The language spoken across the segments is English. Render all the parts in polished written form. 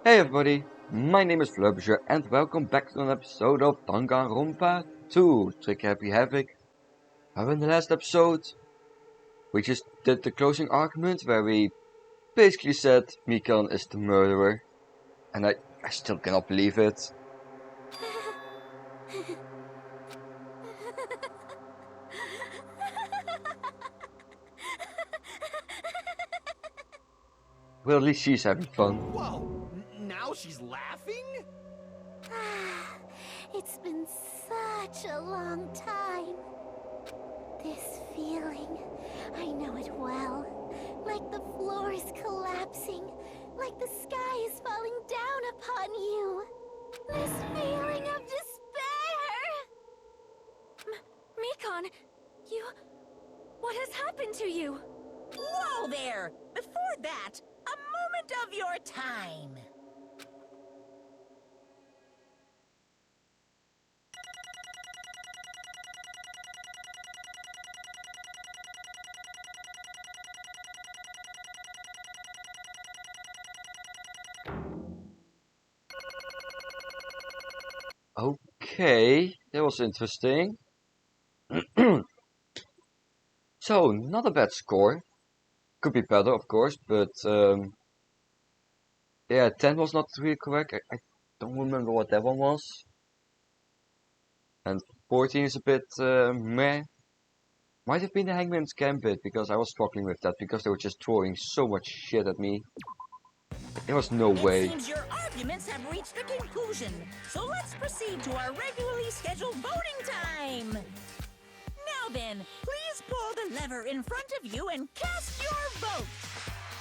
Hey everybody, my name is Flubisher and welcome back to an episode of Danganronpa 2 Trick Happy Havoc. In the last episode, we just did the closing argument where we basically said Mikan is the murderer. And I still cannot believe it. Well, at least she's having fun. Whoa! Now she's laughing? It's been such a long time. This feeling, I know it well. Like the floor is collapsing, like the sky is falling down upon you. This feeling of despair! Mikan, what has happened to you? Whoa there! Before that, a moment of your time. Okay, that was interesting. So, not a bad score. Could be better, of course, but yeah, 10 was not really correct. I don't remember what that one was. And 14 is a bit meh. Might have been the Hangman's Gambit, because I was struggling with that, because they were just throwing so much shit at me. There was no way. It seems your arguments have reached a conclusion, so let's proceed to our regularly scheduled voting time. Now then, please pull the lever in front of you and cast your vote.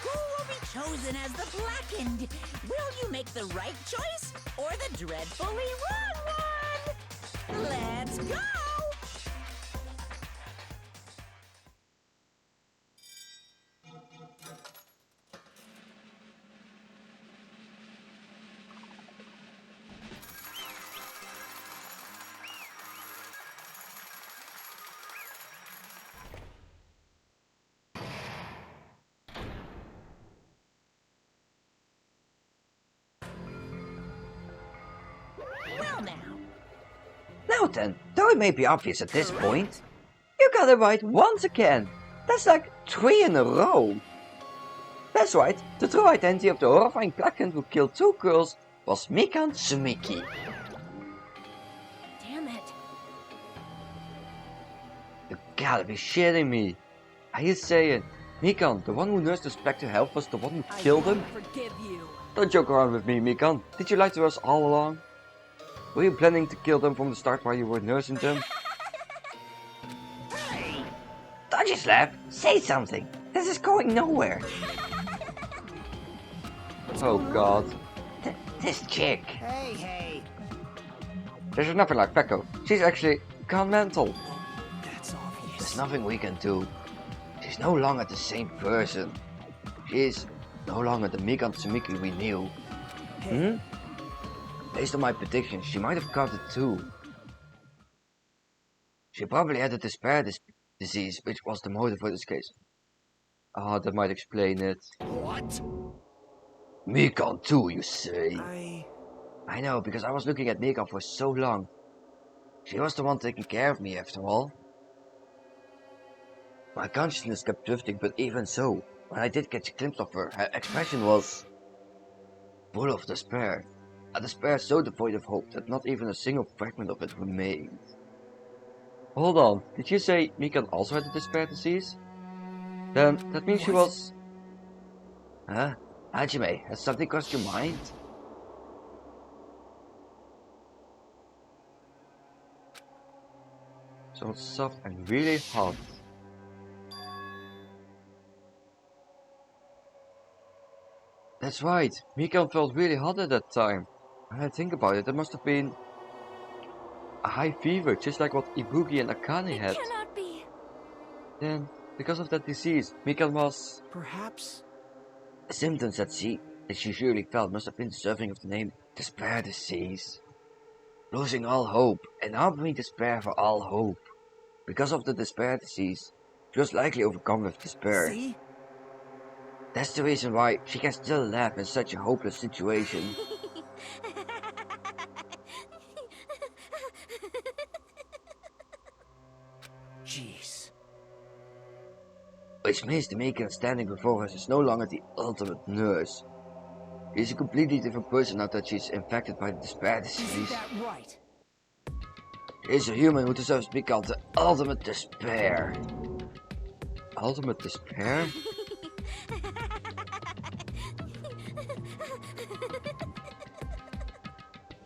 Who will be chosen as the blackened? Will you make the right choice or the dreadfully wrong one? Let's go! Well now. Now then, though it may be obvious at this point, you got it right once again. That's like 3 in a row. That's right, the true identity of the horrifying blackhand who killed 2 girls was Mikan Sumiki. Damn it. You gotta be shitting me. Are you saying Mikan, the one who nursed us back to health, was the one who killed him? Forgive you. Don't joke around with me, Mikan. Did you lie to us all along? Were you planning to kill them from the start while you were nursing them? Don't just laugh, say something. This is going nowhere. Oh god. This chick. Hey. There's nothing like Pekko. She's actually gone mental. That's obvious. There's nothing we can do. She's no longer the same person. She is no longer the Mikan Sumiki we knew. Based on my prediction, she might have got it too. She probably had a despair disease, which was the motive for this case. Ah, that might explain it. What? Mikan too, you say? I know, because I was looking at Mikan for so long. She was the one taking care of me, after all. My consciousness kept drifting, but even so, when I did catch a glimpse of her, her expression was full of despair. A despair so devoid of hope that not even a single fragment of it remained. Hold on, did you say Mikan also had a despair disease? Then that means she was... Huh? Hajime, has something crossed your mind? so soft and really hot. That's right, Mikan felt really hot at that time. When I think about it, it must have been a high fever, just like what Ibuki and Akane had. It cannot be. Then, because of that disease, Mikan was... Perhaps. The symptoms that she surely felt must have been deserving of the name despair disease. Losing all hope and harboring despair for all hope. Because of the despair disease, she was likely overcome with despair. See? That's the reason why she can still laugh in such a hopeless situation. Jeez. Which means the Mikan standing before us is no longer the ultimate nurse. She's a completely different person now that she's infected by the despair Isn't disease. that right? She's a human who deserves to be called the ultimate despair. Ultimate despair?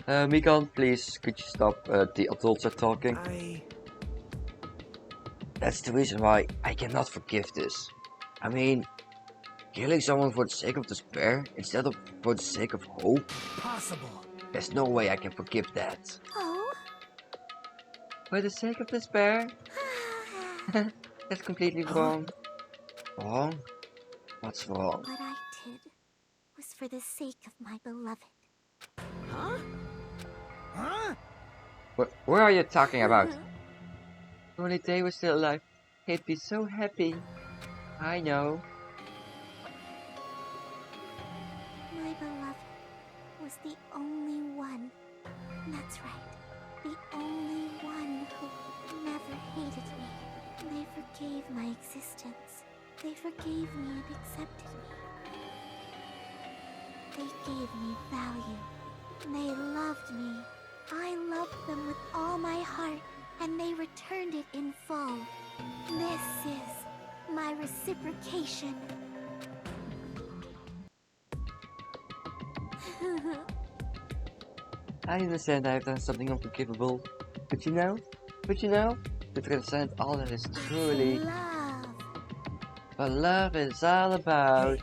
Mikan, please, could you stop? The adults are talking. That's the reason why I cannot forgive this. I mean, killing someone for the sake of despair instead of for the sake of hope? Possible. There's no way I can forgive that. Oh? For the sake of despair? That's completely wrong. Wrong? What's wrong? What I did was for the sake of my beloved. Huh? Huh? What are you talking about? If only they were still alive, he'd be so happy. I know. My beloved was the only one. That's right. The only one who never hated me. They forgave my existence. They forgave me and accepted me. They gave me value. They loved me. I loved them with all my heart, and they returned it in full. This is my reciprocation. I understand I have done something unforgivable, but you know, to transcend all that is truly Love. what love is all about.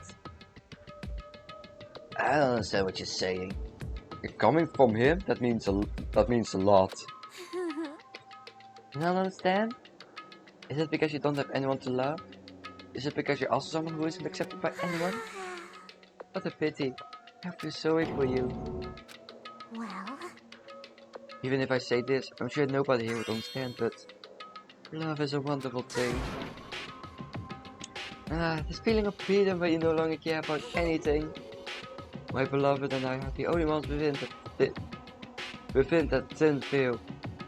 I don't understand what you're saying. Coming from him, that means a lot. You don't understand? Is it because you don't have anyone to love? Is it because you're also someone who isn't accepted by anyone? What a pity. I feel sorry for you. Well, Even if I say this, I'm sure nobody here would understand, but love is a wonderful thing. This feeling of freedom where you no longer care about anything. My beloved and I are the only ones within that thin veil,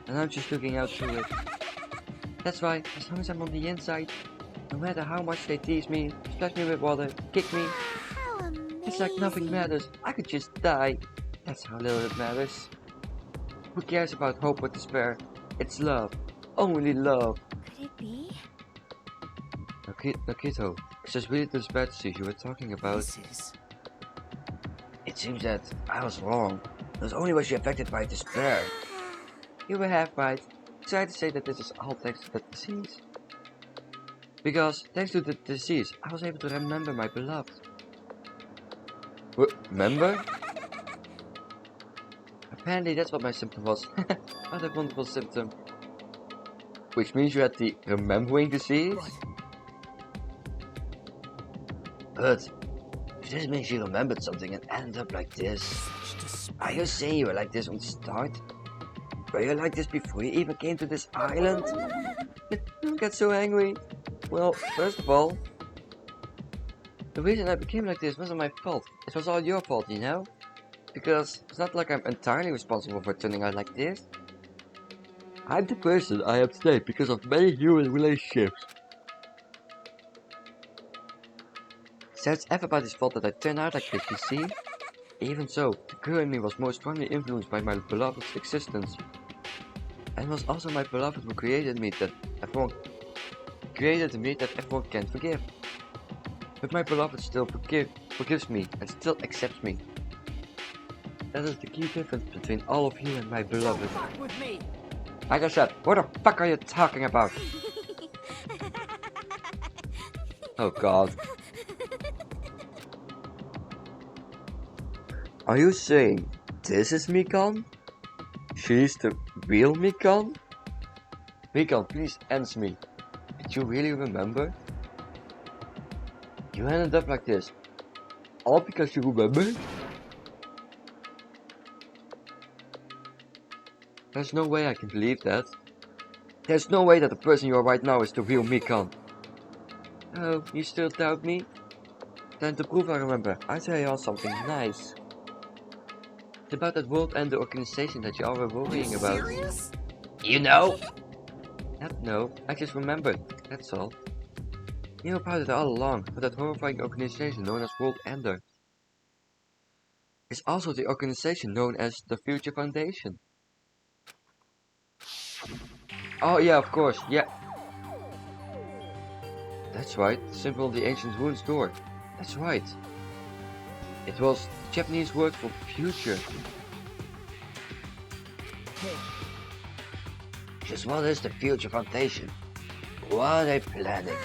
and I'm just looking out through it. That's why, as long as I'm on the inside, no matter how much they tease me, splash me with water, kick me, how amazing. it's like nothing matters. I could just die. That's how little it matters. Who cares about hope or despair? It's love. Only love. Could it be? Nakito, is this really the despair disease you were talking about? This is... It seems that I was wrong. Not only was she affected by despair. You were half right. I tried to say that this is all thanks to the disease. Because, thanks to the disease, I was able to remember my beloved. Remember? Apparently that's what my symptom was. What a wonderful symptom. Which means you had the remembering disease? But, if this means you remembered something and ended up like this, are you saying you were like this on the start? Were you like this before you even came to this island? Don't get so angry. Well, first of all, the reason I became like this wasn't my fault. It was all your fault, you know? Because it's not like I'm entirely responsible for turning out like this. I'm the person I am today because of many human relationships. So it's everybody's fault that I turned out like this, you see? Even so, the girl in me was more strongly influenced by my beloved's existence. And it was also my beloved who created me that everyone can forgive. But my beloved still forgives me and still accepts me. That is the key difference between all of you and my beloved. Fuck with me. Like I said, what the fuck are you talking about? Oh god. Are you saying this is Mikan? She's the real Mikan? Mikan, please answer me. Did you really remember? You ended up like this. All because you remember? There's no way I can believe that. There's no way that the person you are right now is the real Mikan. Oh, you still doubt me? Then to prove I remember, I'll tell you all something nice. It's about that world and the organization that you all were worrying about. Serious? You know? No, I just remembered, that's all. You knew about it all along, but that horrifying organization known as World Ender. It's also the organization known as the Future Foundation. Oh yeah, of course, yeah. That's right, the symbol on the ancient ruins door. That's right. It was the Japanese word for future. Just what is the Future Foundation? What are they planning?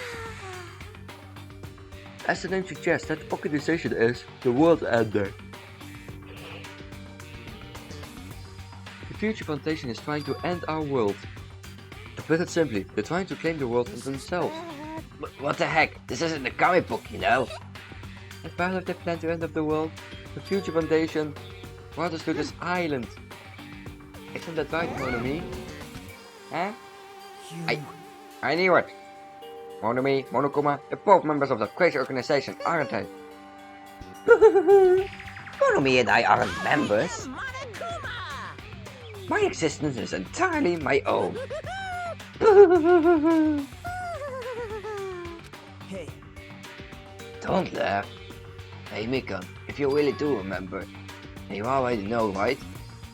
As the name suggests, that organization is the World Ender. The Future Foundation is trying to end our world. To put it simply, they're trying to claim the world for themselves. What the heck? This isn't a comic book, you know? As part of their plan to end of the world, the Future Foundation brought us to this island. Isn't that right, Monomi? Huh? I knew it. Monomi, Monokuma, they're both members of that crazy organization, aren't they? Monomi and I aren't members. Monokuma! My existence is entirely my own. Hey, Don't laugh. Hey Mikan, if you really do remember, you already know, right?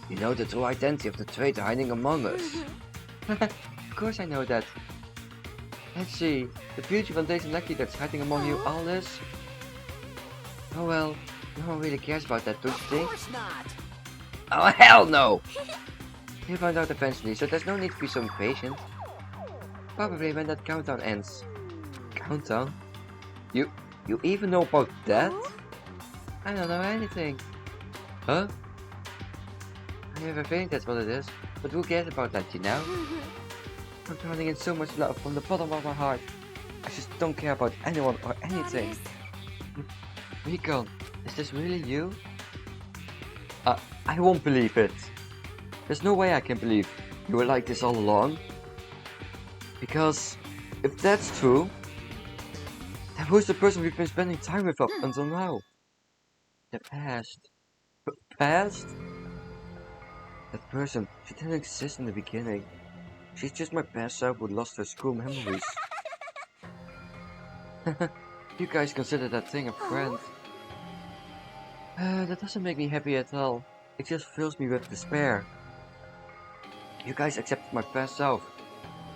You know the true identity of the traitor hiding among us. Of course I know that. Let's see, the Future Foundation lucky that's hiding among you all this? Oh well, no one really cares about that, don't you Of think? course not! Oh hell no! You'll find out eventually, so there's no need to be so impatient. Probably when that countdown ends. Countdown? You even know about that? I don't know anything. Huh? I have a feeling that's what it is, but who cares about that, you know? I'm turning in so much love from the bottom of my heart. I just don't care about anyone or anything. Mikan, is this really you? I won't believe it. There's no way I can believe you were like this all along. Because if that's true, then who's the person we've been spending time with up until now? The past. The past? That person, she didn't exist in the beginning. She's just my past self who lost her school memories. You guys consider that thing a friend. That doesn't make me happy at all. It just fills me with despair. You guys accepted my past self,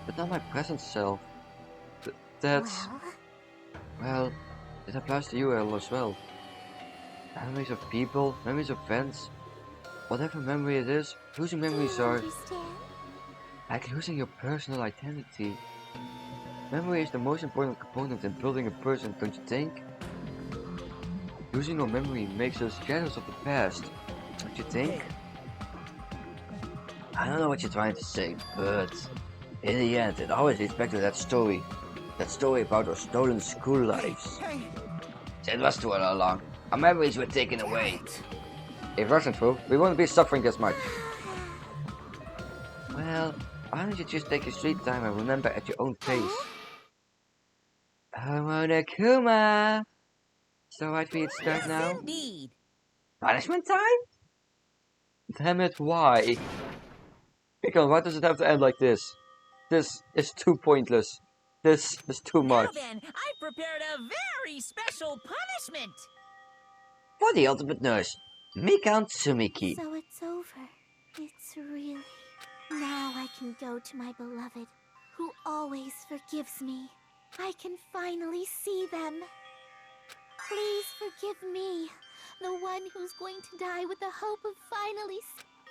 but not my present self. That's... Well, it applies to you all as well. Memories of people, memories of friends. Whatever memory it is, losing memories are like losing your personal identity. Memory is the most important component in building a person, don't you think? Losing our memory makes us jealous of the past, don't you think? I don't know what you're trying to say, but in the end, it always leads back to that story. That story about our stolen school lives. It was true all along. Our memories were taken away. If it wasn't true, we wouldn't be suffering this much. Well, why don't you just take your sweet time and remember at your own pace? Monokuma! So right for you to start now? Indeed! Punishment time? Damn it, why? Mikan, why does it have to end like this? This is too pointless. This is too Now much. then, I prepared a very special punishment! For the ultimate nurse, Mikan Tsumiki. So it's over. It's really... Now I can go to my beloved, who always forgives me. I can finally see them. Please forgive me, the one who's going to die with the hope of finally...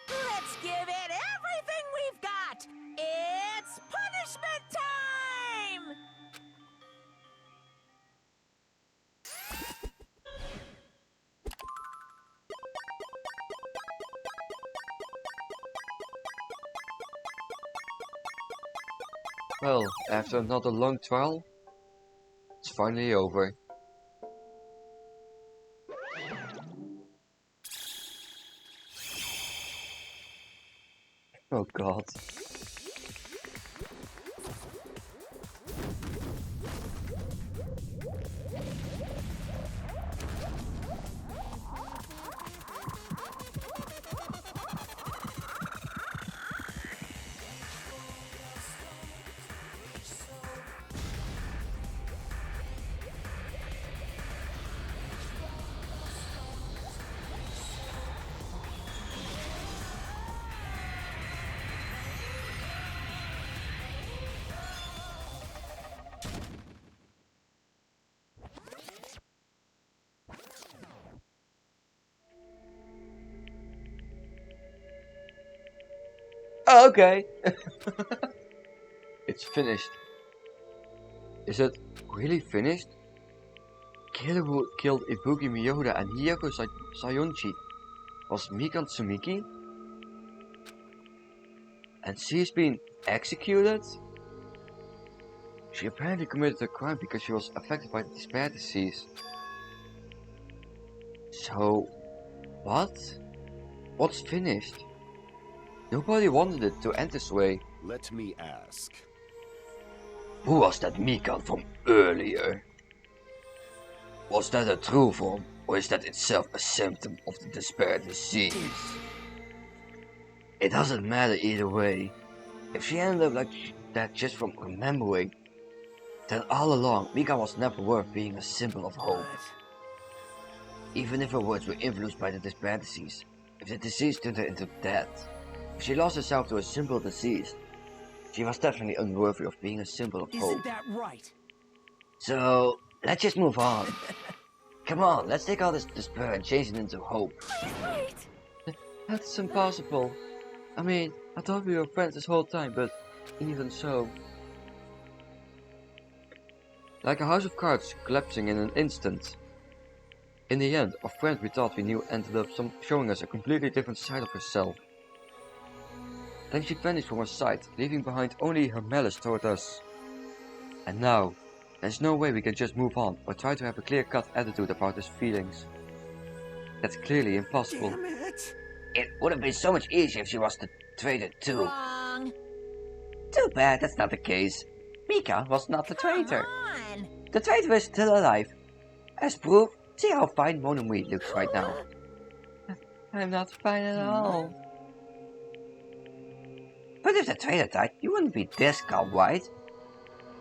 Let's give it everything we've got! It's punishment time! Well, after another long trial, it's finally over. Oh god. Okay. It's finished. Is it really finished? Killer who killed Ibuki Miyoda and Hiyoko Sayonji was Mikan Tsumiki? And she's been executed? She apparently committed a crime because she was affected by the despair disease. So, what? What's finished? Nobody wanted it to end this way. Let me ask. Who was that Mikan from earlier? Was that a true form, or is that itself a symptom of the despair disease? It doesn't matter either way. If she ended up like that just from remembering, then all along Mikan was never worth being a symbol of hope. Even if her words were influenced by the despair disease, if the disease turned her into death, if she lost herself to a simple disease, she was definitely unworthy of being a symbol of hope. Isn't that right? So, let's just move on. Come on, let's take all this despair and change it into hope. Wait. That's impossible. I mean, I thought we were friends this whole time, but even so. Like a house of cards collapsing in an instant. In the end, our friend we thought we knew ended up showing us a completely different side of herself. Then she vanished from our sight, leaving behind only her malice toward us. And now, there's no way we can just move on or try to have a clear-cut attitude about his feelings. That's clearly impossible. Damn it! It would have been so much easier if she was the traitor too. Wrong. Too bad that's not the case. Mika was not the Come traitor. on. The traitor is still alive. As proof, see how fine Monomui looks right now. I'm not fine at all. But if the traitor died, you wouldn't be this calm, right?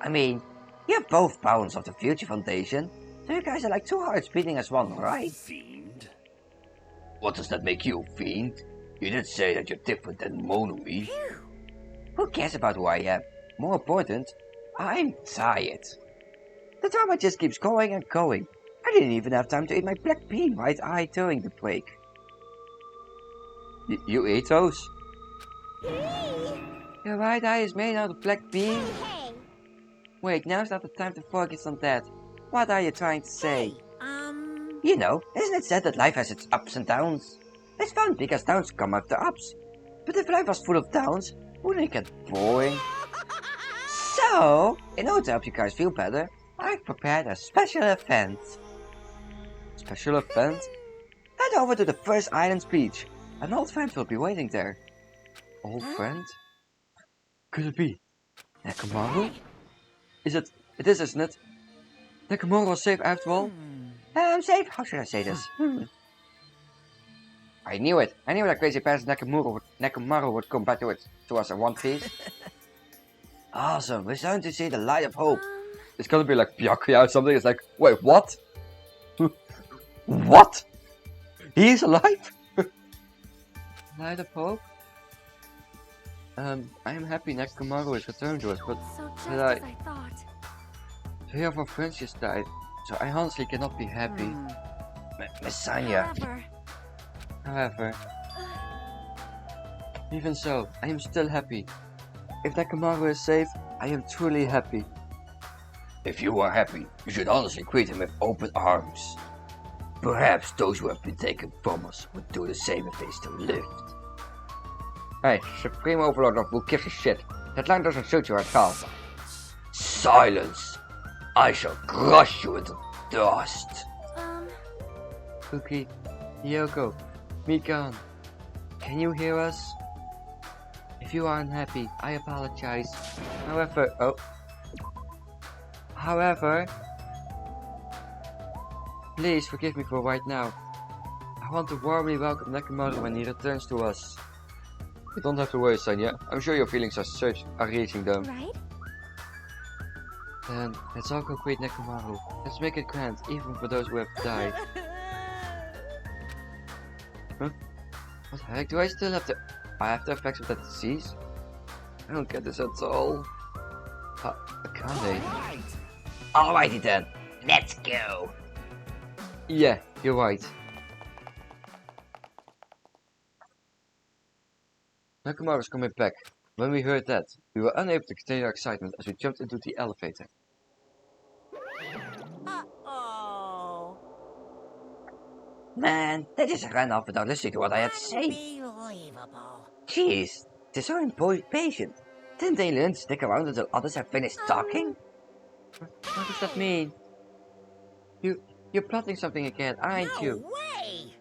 I mean, you're both bounds of the Future Foundation, so you guys are like two hearts beating as one, right? Fiend? What does that make you, Fiend? You did say that you're different than Monoi. Who cares about who I am? More important, I'm tired. The drama just keeps going and going. I didn't even have time to eat my black bean right eye during the break. You ate those? Hey. Your right eye is made out of black bean? Hey. Wait, now's not the time to focus on that. What are you trying to say? Hey, You know, isn't it said that life has its ups and downs? It's fun because downs come after ups. But if life was full of downs, wouldn't it get boring? So, in order to help you guys feel better, I've prepared a special event. Special event? Head over to the first island beach. An old friend will be waiting there. Old friend? Could it be Nekomaru? It is, isn't it? Nekomaru was safe after all? I'm safe. How should I say this? I knew it. I knew that crazy bastard Nekomaru would come back to us in one piece. Awesome. We're starting to see the light of hope. It's gonna be like Byakuya or something. It's like, wait, what? What? He's alive? Light of hope? I am happy Nekomaru is returned to us, but So just But as I thought. 3 of our friends just died, so I honestly cannot be happy. Miss Sanya. However, However, even so, I am still happy. If Nekomaru is safe, I am truly happy. If you are happy, you should honestly greet him with open arms. Perhaps those who have been taken from us would do the same if they still lived. Hey, Supreme Overlord of who gives a shit. That line doesn't suit you at all. Silence! I shall crush you into dust. Cookie, Yoko, Mikan, can you hear us? If you are unhappy, I apologize. However, please forgive me for right now. I want to warmly welcome Nekomaru when he returns to us. You don't have to worry, Sanya. I'm sure your feelings are reaching them. right? Then let's all go greet Nekomaru. Let's make it grand, even for those who have died. Huh? What the heck? Do I still have the effects of that disease? I don't get this at all. Akane. Alrighty then. Let's go. Yeah, you're right. Nakamura's coming back. When we heard that, we were unable to contain our excitement as we jumped into the elevator. Uh-oh. Man, they just ran off without listening to what I had to say. Unbelievable. Jeez, they're so impatient. Didn't they learn to stick around until others have finished talking? What does that mean? You're plotting something again, aren't No you? way!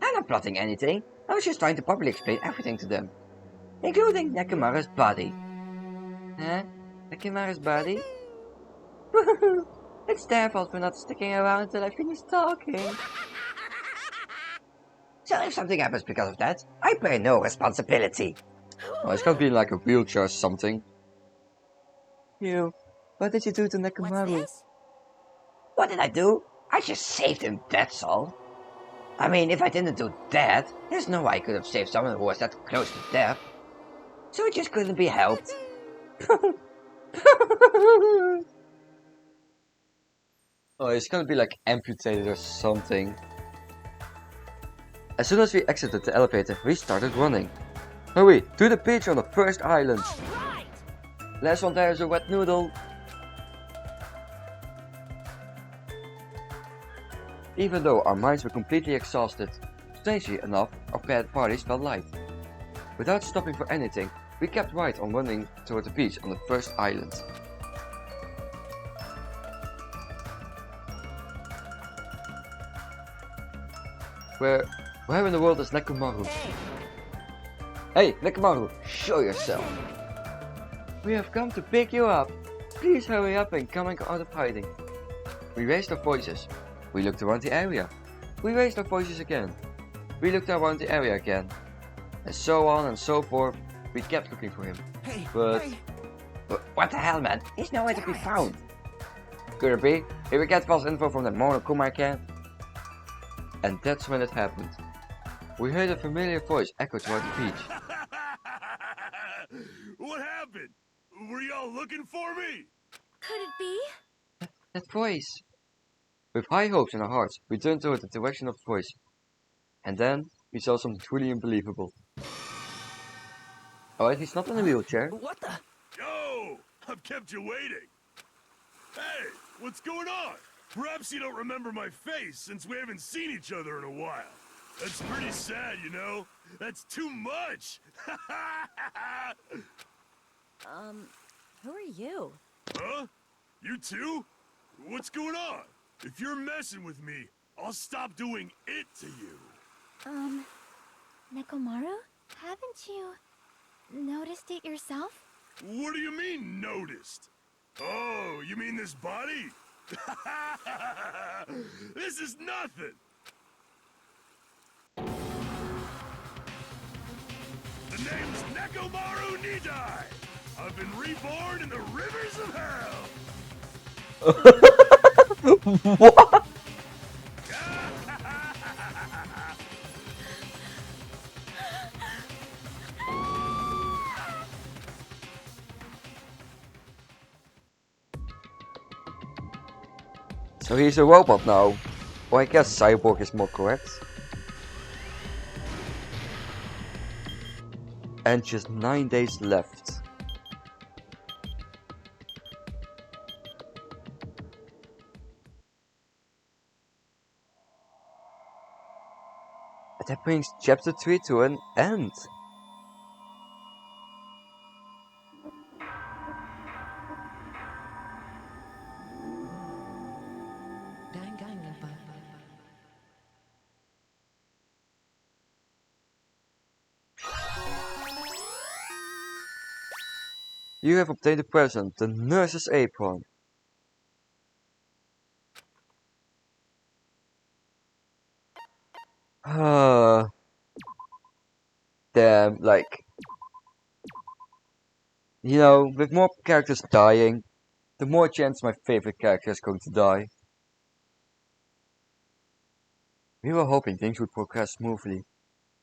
I'm not plotting anything. I was just trying to properly explain everything to them. Including Nekomaru's body. Huh? Nakamura's body? It's their fault for not sticking around until I finish talking. So if something happens because of that, I bear no responsibility. Oh, it's gotta be in like a wheelchair or something. What did you do to What's Nekomaru? this? What did I do? I just saved him, that's all. I mean, if I didn't do that, there's no way I could have saved someone who was that close to death. So it just couldn't be helped. Oh, it's gonna be like amputated or something. As soon as we exited the elevator, we started running. Hurry, to the beach on the first island. Right. Last one there is a wet noodle. Even though our minds were completely exhausted, strangely enough, our bad parties felt light. Without stopping for anything, we kept right on running toward the beach on the first island. Where in the world is Nekomaru? Hey, Nekomaru, show yourself! We have come to pick you up. Please hurry up and come out of hiding. We raised our voices. We looked around the area. We raised our voices again. We looked around the area again. And so on and so forth. We kept looking for him. Hey, But hey. What the hell, man? He's nowhere to be found. Could it be? Did we get false info from the Monokuma camp? And that's when it happened. We heard a familiar voice echo toward the beach. What happened? Were y'all looking for me? Could it be? That voice! With high hopes in our hearts, we turned toward the direction of the voice. And then, we saw something truly unbelievable. Alright, he's not in a wheelchair. What the? Yo, I've kept you waiting. Hey, what's going on? Perhaps you don't remember my face since we haven't seen each other in a while. That's pretty sad, you know? That's too much! Who are you? Huh? You too? What's going on? If you're messing with me, I'll stop doing it to you. Nekomaru? Haven't you noticed it yourself? What do you mean, noticed? Oh, you mean this body? This is nothing! The name's Nekomaru Nidai! I've been reborn in the rivers of hell! What? So he's a robot now. Or I guess cyborg is more correct. And just 9 days left. That brings chapter 3 to an end. Danganronpa. You have obtained a present, the nurse's apron. Damn, like, you know, with more characters dying, the more chance my favorite character is going to die. We were hoping things would progress smoothly.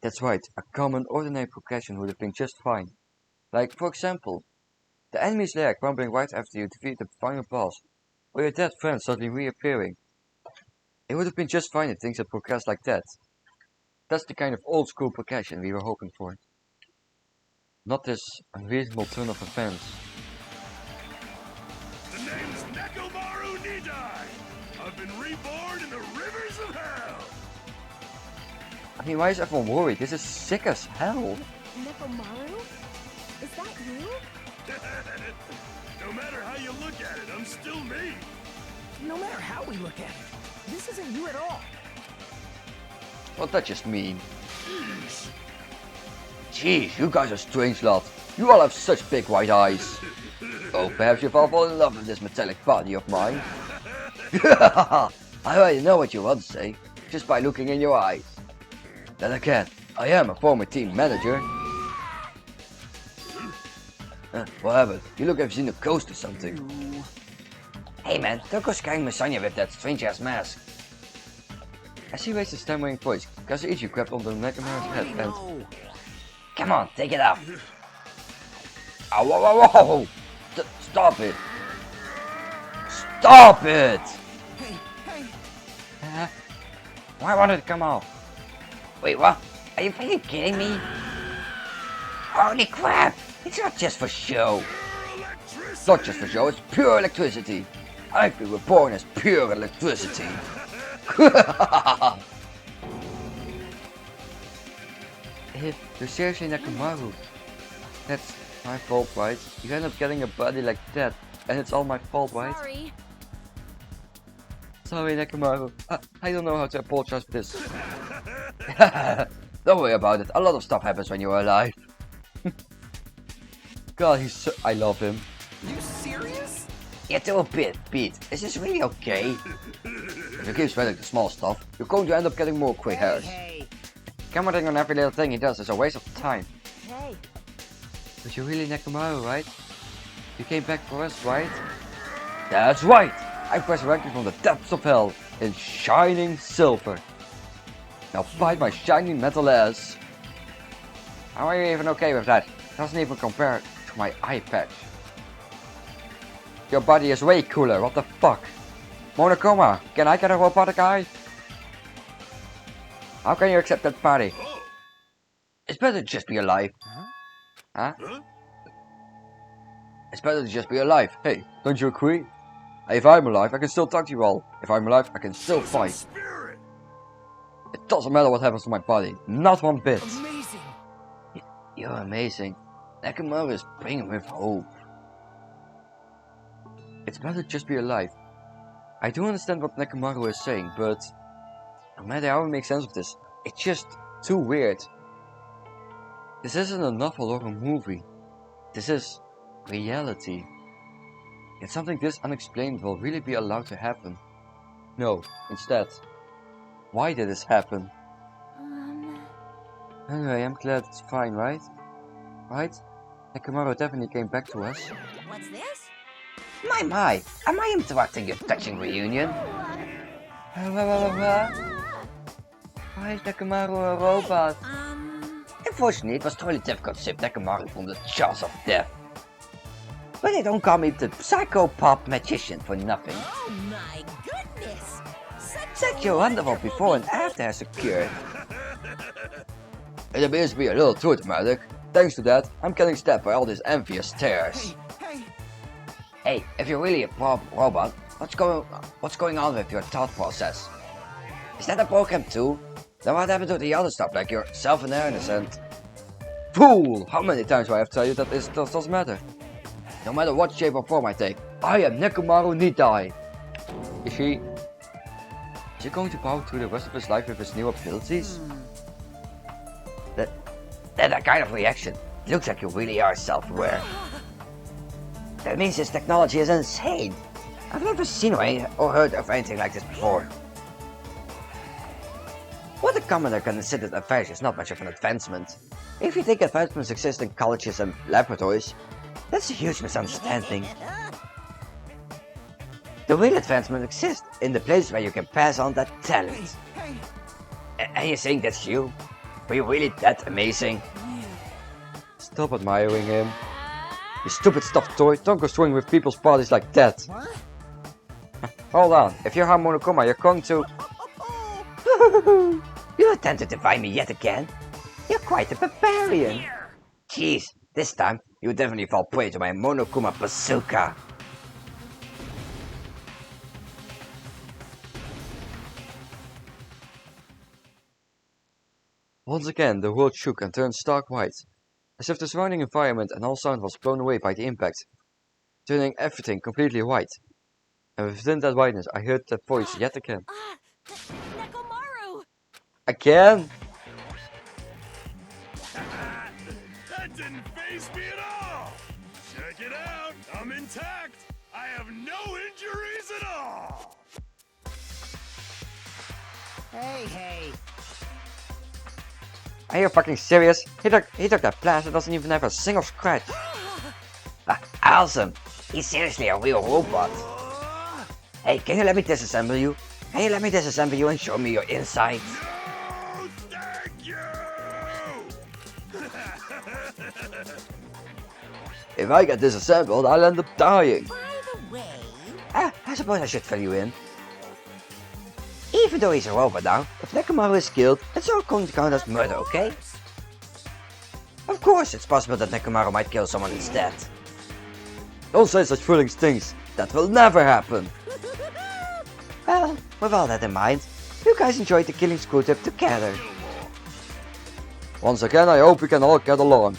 That's right, a common, ordinary progression would have been just fine. Like, for example, the enemy's lair crumbling right after you defeat the final boss, or your dead friend suddenly reappearing. It would have been just fine if things had progressed like that. That's the kind of old school progression we were hoping for. not this unreasonable turn of events. The name's Nekomaru Nidai. I've been reborn in the rivers of hell. I mean, why is everyone worried? This is sick as hell. Nekomaru? Is that you? No matter how you look at it, I'm still me. No matter how we look at it, this isn't you at all. What that just mean? Jeez. Jeez, you guys are strange lot. You all have such big white eyes. Oh, perhaps you've all fallen in love with this metallic body of mine. I already know what you want to say, just by looking in your eyes. Then again, I am a former team manager. What happened? You look like you've seen a ghost or something. Hey man, don't go scaring Masanya with that strange ass mask. As he raised his stammering voice, Kazuichi grabbed onto Nekomaru's head and... Come on, take it off! Ow, whoa, whoa, whoa! Stop it! Stop it! Hey, Why won't it come off? Wait, what? Are you fucking kidding me? Holy crap! It's not just for show. It's not just for show, it's pure electricity. I think we were born as pure electricity. You're seriously Nekomaru. That's my fault, right? You end up getting a body like that, and it's all my fault, right? Sorry, Nekomaru. I don't know how to apologize for this. Don't worry about it. A lot of stuff happens when you're alive. God, he's so... I love him. you serious? Yeah, do a bit, Pete. Is this really okay? If you keep spending the small stuff, you're going to end up getting more gray hairs. Hey, Commenting on every little thing he does is a waste of time. Hey, But you're really Nekomaru, right? You came back for us, right? That's right! I've resurrected from the depths of hell in shining silver. Now fight my shiny metal ass. How are you even okay with that? Doesn't even compare to my eye patch. Your body is way cooler, what the fuck? Monokuma, can I get a robotic eye? How can you accept that party? Oh. It's better to just be alive. Huh? Huh? It's better to just be alive. Hey, don't you agree? If I'm alive, I can still talk to you all. If I'm alive, I can still Show some fight. spirit. It doesn't matter what happens to my body. Not one bit. amazing. You're amazing. Nekomaru is bringing with hope. It's better to just be alive. I do understand what Nekomaru is saying, but no matter how we make sense of this, it's just too weird. This isn't a novel or a movie. This is reality. Yet something this unexplained will really be allowed to happen. No, instead. Why did this happen? Anyway, I'm glad it's fine, right? Right? Nekomaru definitely came back to us. What's this? My, am I interrupting your touching reunion? Why is Nekomaru a robot? Unfortunately, it was totally difficult to save Nekomaru from the jaws of death. But they don't call me the psycho-pop magician for nothing. Oh my goodness! Such a wonderful before and after has occurred. It appears to be a little too dramatic. Thanks to that, I'm getting stabbed by all these envious stares. Hey, Hey, if you're really a robot, what's going on with your thought process? Is that a program too? Then what happened to the other stuff, like your self-awareness and... Fool! How many times do I have to tell you that this doesn't matter? No matter what shape or form I take, I am Nekomaru Nidai. Is he going to power through the rest of his life with his new abilities? That kind of reaction. Looks like you really are self-aware. That means this technology is insane. I've never seen or heard of anything like this before. What a commoner considered advantage is not much of an advancement. If you think advancements exist in colleges and laboratories, that's a huge misunderstanding. The real advancement exists in the place where you can pass on that talent. And you think that's you? Were you really that amazing? Stop admiring him. You stupid stuffed toy, don't go screwing with people's bodies like that. what? Hold on, if you're Monokuma, you're going to... You attempt to defy me yet again? You're quite a barbarian. Jeez, This time, you definitely fall prey to my Monokuma bazooka. Once again, the world shook and turned stark white, as if the surrounding environment and all sound was blown away by the impact, turning everything completely white. And within that whiteness, I heard that voice yet again. Nekomaru! Again? That didn't faze me at all! Check it out! I'm intact! I have no injuries at all! Hey. Are you fucking serious? He took that blast and doesn't even have a single scratch. Awesome! He's seriously a real robot. Hey, can you let me disassemble you? Can you let me disassemble you and show me your insides? No, thank you! If I get disassembled, I'll end up dying. By the way, I suppose I should fill you in. Even though he's a robot now, if Nekomaru is killed, it's all going to count as murder, okay? Of course, it's possible that Nekomaru might kill someone instead. Don't say such foolish things. That will never happen. Well, with all that in mind, you guys enjoyed the killing school trip together. Once again, I hope we can all get along.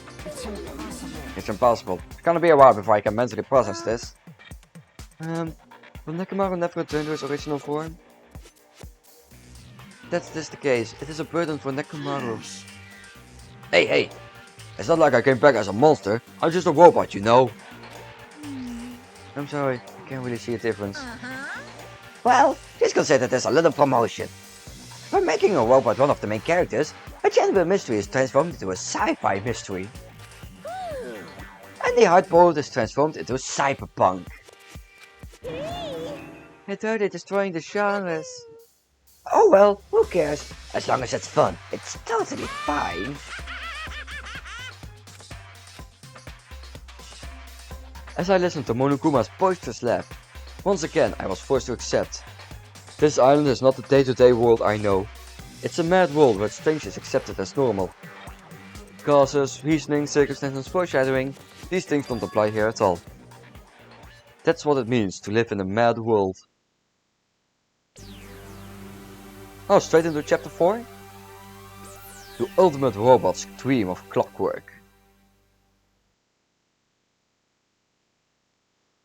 It's impossible. It's gonna be a while before I can mentally process this. Will Nekomaru never return to his original form? That's this the case. It is a burden for Nekomaru. Hey! It's not like I came back as a monster. I'm just a robot, you know. I'm sorry, I can't really see a difference. Well, just consider this a little promotion. By making a robot one of the main characters, a genuine mystery is transformed into a sci-fi mystery. And the hardboiled is transformed into cyberpunk. You're totally destroying the genres. Oh well, who cares? As long as it's fun, it's totally fine. As I listened to Monokuma's boisterous laugh, once again I was forced to accept. This island is not the day-to-day world I know. It's a mad world where strange is accepted as normal. Causes, reasoning, circumstances, foreshadowing, these things don't apply here at all. That's what it means to live in a mad world. Oh, straight into chapter 4? The ultimate robot's dream of clockwork.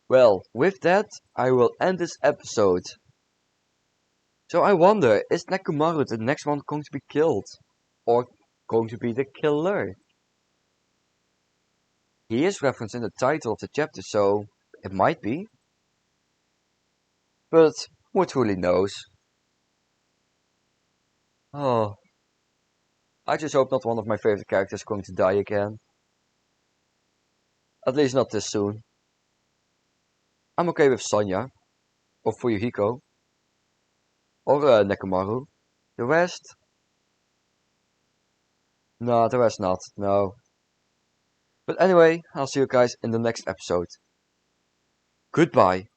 Well, with that, I will end this episode. So I wonder, is Nekomaru the next one going to be killed? Or going to be the killer? He is referenced in the title of the chapter, so it might be. But who truly knows? Oh, I just hope not one of my favorite characters is going to die again. At least not this soon. I'm okay with Sonya, or Fuyuhiko, or Nekomaru. The rest? No, the rest not, no. But anyway, I'll see you guys in the next episode. Goodbye.